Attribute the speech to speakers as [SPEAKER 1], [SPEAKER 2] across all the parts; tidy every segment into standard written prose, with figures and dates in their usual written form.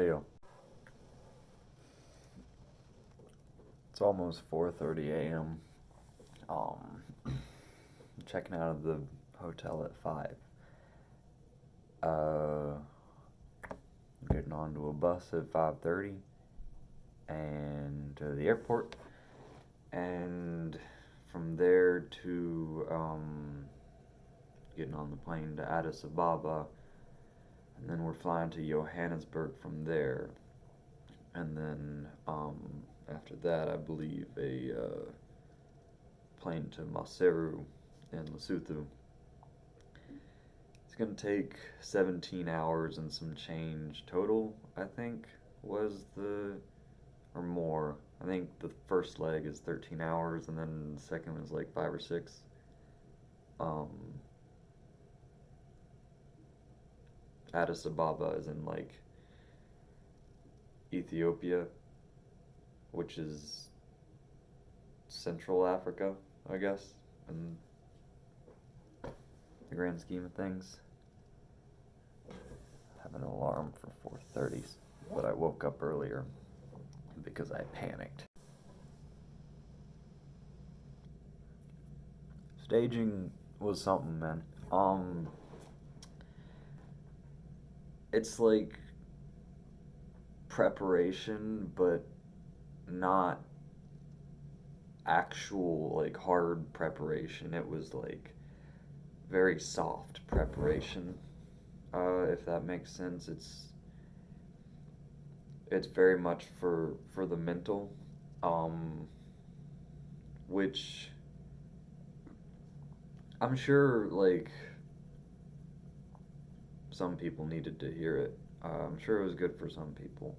[SPEAKER 1] Hey yo, it's almost 4:30 a.m. Um, checking out of the hotel at 5. Uh, Getting onto a bus at 5:30 and to the airport, and from there to getting on the plane to Addis Ababa, and then we're flying to Johannesburg from there, and then after that, I believe a plane to Maseru in Lesotho. It's gonna take 17 hours and some change total, I think, was the, or more. I think the first leg is 13 hours, and then the second one is like 5 or 6. Um, Addis Ababa is in like Ethiopia, which is Central Africa, I guess, in the grand scheme of things. I have an alarm for 4:30, but I woke up earlier because I panicked. Staging was something, man. It's like preparation, but not actual like hard preparation. It was like very soft preparation. If that makes sense, it's very much for the mental, um, which I'm sure like some people needed to hear it. I'm sure it was good for some people.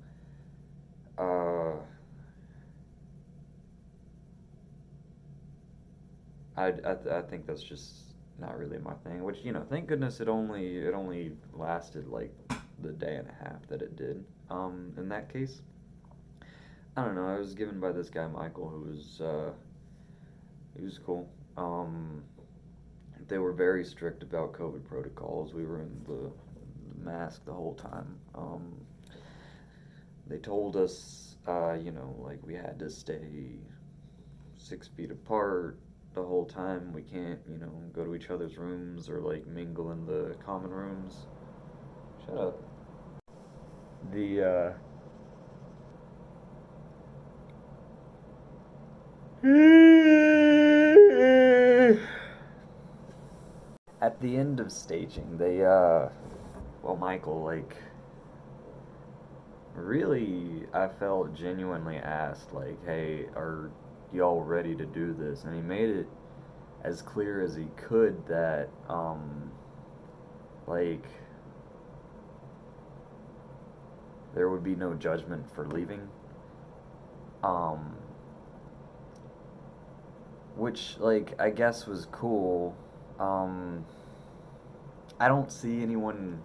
[SPEAKER 1] Uh, I think that's just not really my thing. Which thank goodness it only lasted like the day and a half that it did. In that case, I don't know. I was given by this guy Michael, who was he was cool. They were very strict about COVID protocols. We were in the mask the whole time. They told us, like we had to stay 6 feet apart the whole time. We can't, go to each other's rooms or like mingle in the common rooms. Shut up. The At the end of staging, well, Michael, like, really, I felt genuinely asked, like, hey, are y'all ready to do this? And he made it as clear as he could that, like, there would be no judgment for leaving. Um, which, like, I guess was cool. Um, I don't see anyone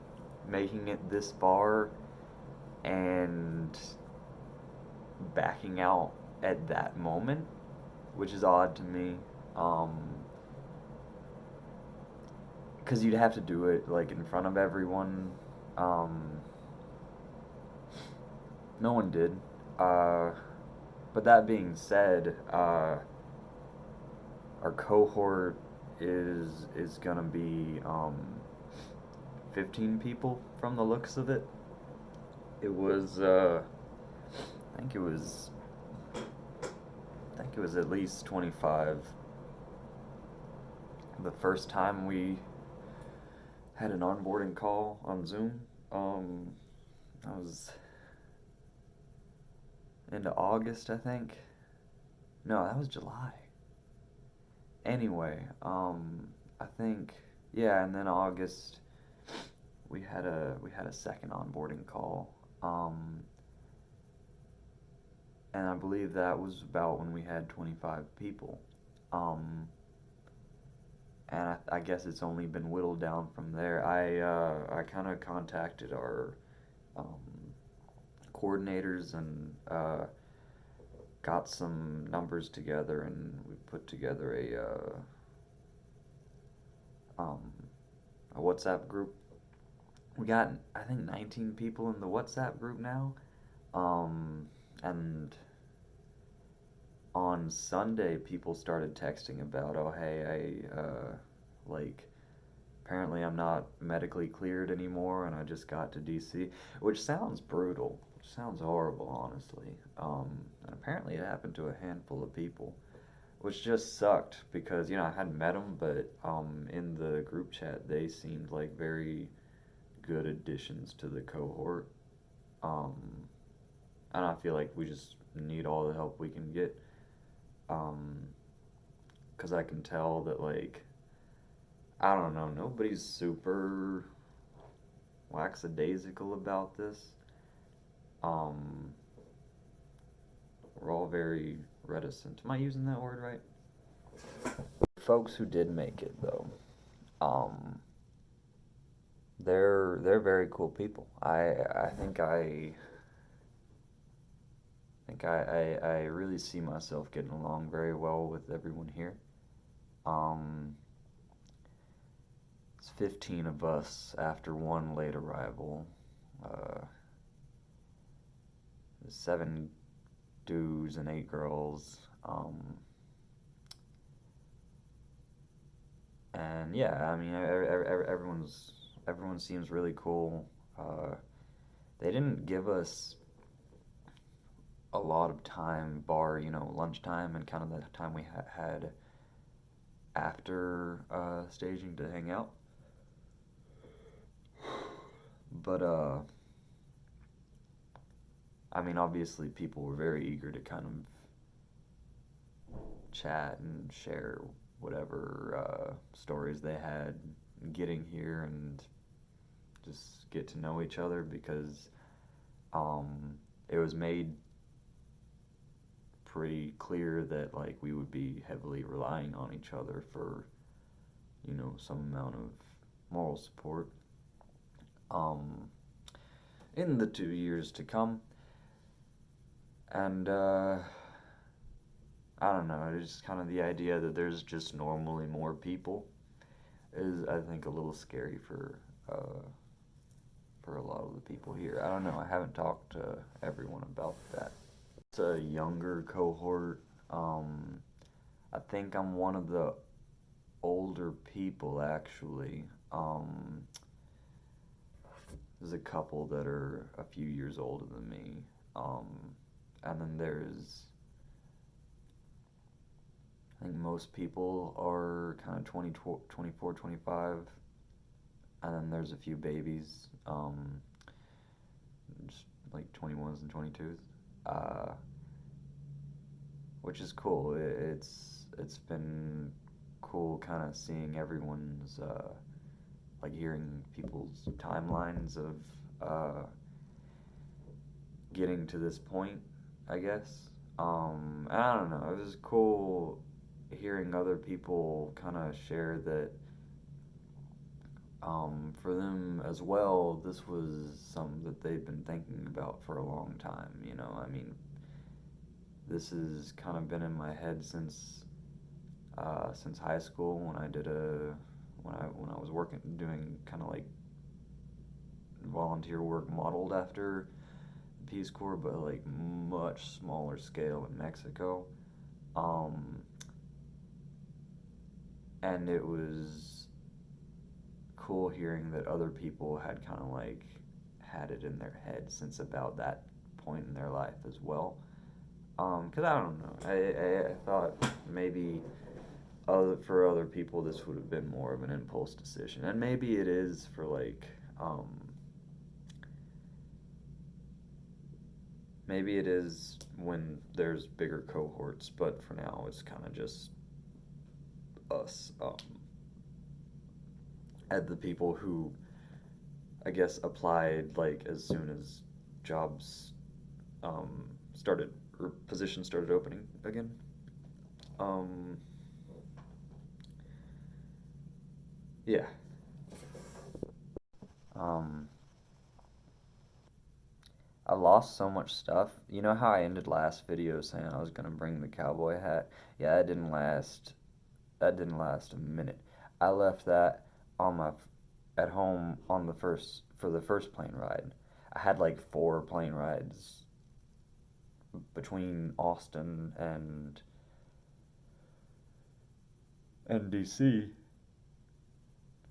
[SPEAKER 1] making it this far and backing out at that moment, which is odd to me. Um, because you'd have to do it like in front of everyone. Um, no one did. Uh, but that being said, our cohort is gonna be 15 people from the looks of it. It was I think it was I think it was at least 25. The first time we had an onboarding call on Zoom, that was into August, I think. No, that was July. Anyway, I think, yeah, and then August we had a second onboarding call. And I believe that was about when we had 25 people. Um, and I guess it's only been whittled down from there. I kind of contacted our um, coordinators and got some numbers together, and we put together a WhatsApp group we got, I think, 19 people in the WhatsApp group now. And on Sunday, people started texting about, oh, hey, like, apparently I'm not medically cleared anymore, and I just got to DC, which sounds brutal, which sounds horrible, honestly. And apparently it happened to a handful of people, which just sucked because, I hadn't met them, but in the group chat, they seemed like very good additions to the cohort. Um, and I feel like we just need all the help we can get. Um, because I can tell that, like, I don't know, nobody's super lackadaisical about this. Um, we're all very reticent. Am I using that word right? Folks who did make it, though, um, they're very cool people. I really see myself getting along very well with everyone here. Um, it's 15 of us after one late arrival. Uh, 7 dudes and 8 girls. And yeah, I mean, everyone seems really cool. They didn't give us a lot of time, bar lunchtime and kind of the time we had after staging to hang out. But I mean, obviously, people were very eager to kind of chat and share whatever stories they had getting here and just get to know each other because it was made pretty clear that like we would be heavily relying on each other for some amount of moral support in the 2 years to come. And I don't know, it's just kind of the idea that there's just normally more people is, I think, a little scary for a lot of the people here. I don't know, I haven't talked to everyone about that. It's a younger cohort. I think I'm one of the older people, actually. There's a couple that are a few years older than me. And then I think most people are kind of 20, 24, 25. And then there's a few babies, just like 21s and 22s, which is cool. It's been cool kind of seeing everyone's, like hearing people's timelines of getting to this point, I guess. And I don't know, it was cool hearing other people kind of share that for them as well, this was something that they've been thinking about for a long time. I mean, this has kind of been in my head since high school when I was working doing kind of like volunteer work modeled after Peace Corps, but like much smaller scale in Mexico. And it was cool hearing that other people had kind of like had it in their head since about that point in their life as well. Because I don't know, I thought maybe for other people this would have been more of an impulse decision, and maybe it is for like maybe it is when there's bigger cohorts, but for now it's kind of just us at the people who I guess applied like as soon as jobs started or positions started opening again. Um, yeah. Um, I lost so much stuff. You know how I ended last video saying I was gonna bring the cowboy hat? Yeah, that didn't last. That didn't last a minute. I left that on my at home on the for the first plane ride. I had like four plane rides between Austin and DC,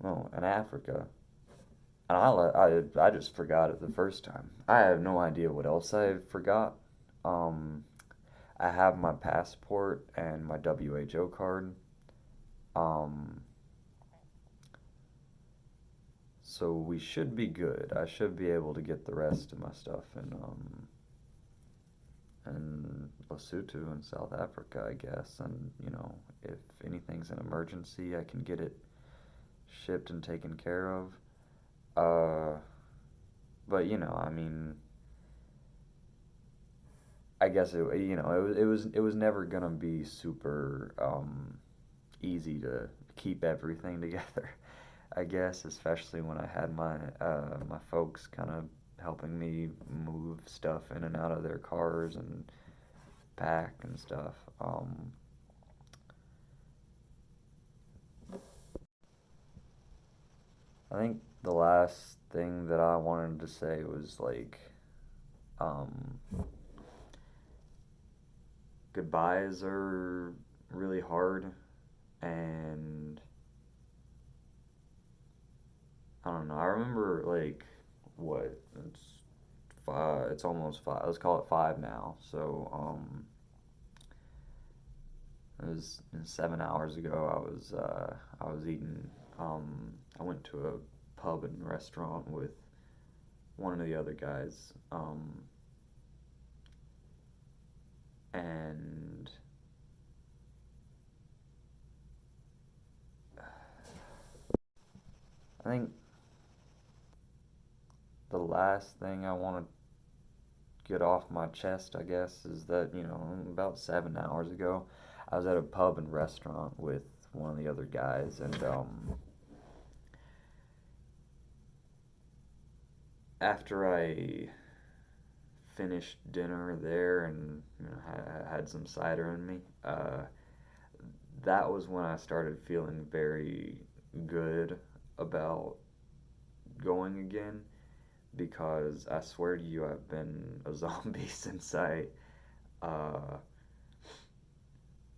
[SPEAKER 1] well, and Africa. And I just forgot it the first time. I have no idea what else I forgot. Um, I have my passport and my WHO card. Um, so we should be good. I should be able to get the rest of my stuff in Lesotho in South Africa, I guess. And if anything's an emergency, I can get it shipped and taken care of. Uh, but I mean, I guess it was never gonna be super easy to keep everything together. I guess, especially when I had my folks kind of helping me move stuff in and out of their cars and pack and stuff. I think the last thing that I wanted to say was like, um, goodbyes are really hard, and I don't know. I remember like what it's five. It's almost five. Let's call it five now. So it was 7 hours ago. I was eating. I went to a pub and restaurant with one of the other guys. And I think the last thing I want to get off my chest, I guess, is that, about 7 hours ago, I was at a pub and restaurant with one of the other guys, and after I finished dinner there and had some cider in me, that was when I started feeling very good about going again, because I swear to you, I've been a zombie uh,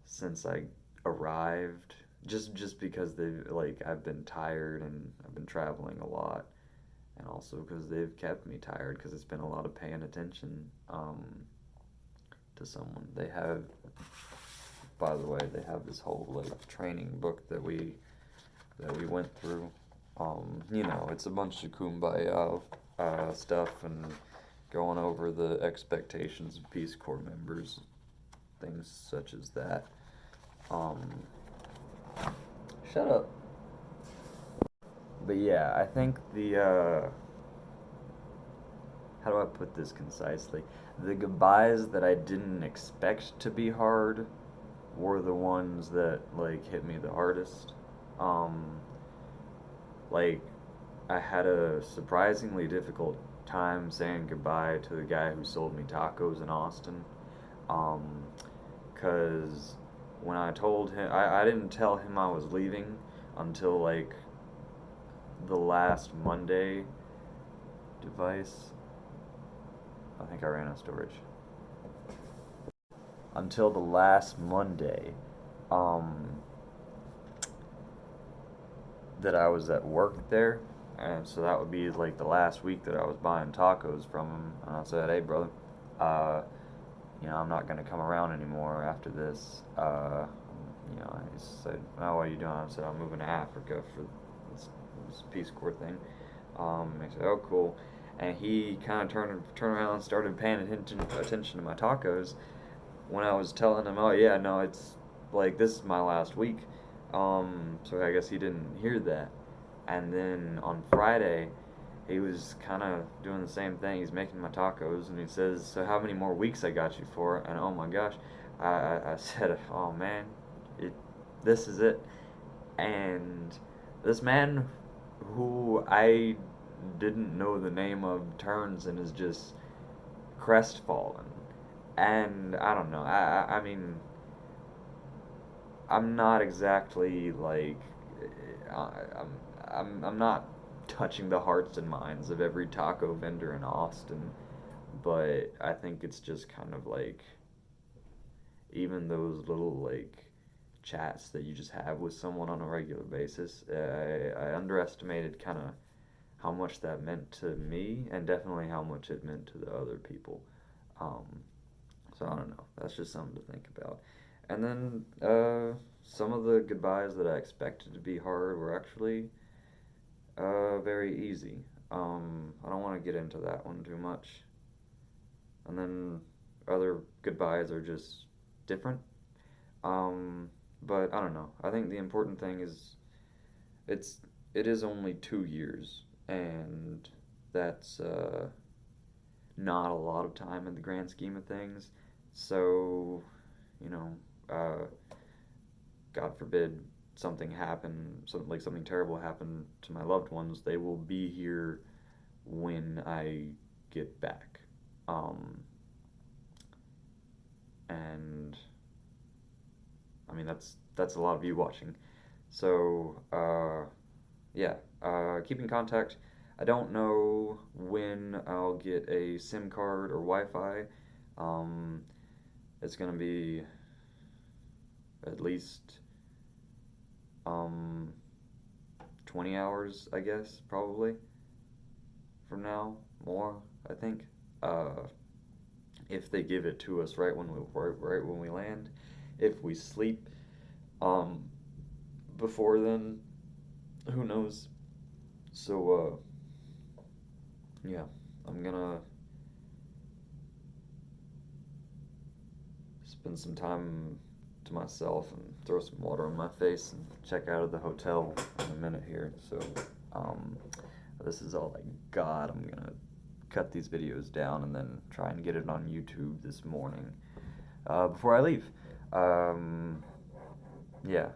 [SPEAKER 1] since I arrived. Just because I've been tired and I've been traveling a lot, and also because they've kept me tired because it's been a lot of paying attention to someone. By the way, they have this whole like training book that we went through. It's a bunch of kumbaya stuff and going over the expectations of Peace Corps members, things such as that. Um, Shut up. But yeah, I think how do I put this concisely? The goodbyes that I didn't expect to be hard were the ones that like hit me the hardest. Um, like I had a surprisingly difficult time saying goodbye to the guy who sold me tacos in Austin. Um, cause when I told him, I didn't tell him I was leaving until like the last Monday. Device. I think I ran out of storage. Until the last Monday, um, that I was at work there, and so that would be like the last week that I was buying tacos from him. And I said, "Hey, brother, uh, I'm not gonna come around anymore after this." He said, "Oh, what are you doing?" I said, "I'm moving to Africa for this Peace Corps thing." He said, "Oh, cool." And he kind of turned around and started paying attention to my tacos when I was telling him, "Oh yeah, no, it's like this is my last week." So I guess he didn't hear that. And then on Friday, he was kind of doing the same thing. He's making my tacos, and he says, "So how many more weeks I got you for?" And oh my gosh, I said, "Oh man, it this is it." And this man, who I didn't know the name of, turns and is just crestfallen. And I don't know. I mean, I'm not exactly like I'm I'm not touching the hearts and minds of every taco vendor in Austin, but I think it's just kind of like even those little like chats that you just have with someone on a regular basis. I underestimated kind of how much that meant to me, and definitely how much it meant to the other people. Um, so I don't know. That's just something to think about. And then some of the goodbyes that I expected to be hard were actually very easy. I don't want to get into that one too much. And then other goodbyes are just different. Um, but I don't know. I think the important thing is it's it is only 2 years, and that's not a lot of time in the grand scheme of things. So, you know, God forbid something happen, something terrible happen to my loved ones, they will be here when I get back. Um, and I mean that's a lot of you watching. So yeah, keep in contact. I don't know when I'll get a SIM card or Wi-Fi. Um, it's gonna be at least um, 20 hours, I guess, probably from now, more, I think. Uh, if they give it to us right when we land, if we sleep um, before then, who knows? So yeah, I'm gonna spend some time to myself and throw some water on my face and check out of the hotel in a minute here. So um, this is all I got. I'm gonna cut these videos down and then try and get it on YouTube this morning before I leave. Yeah,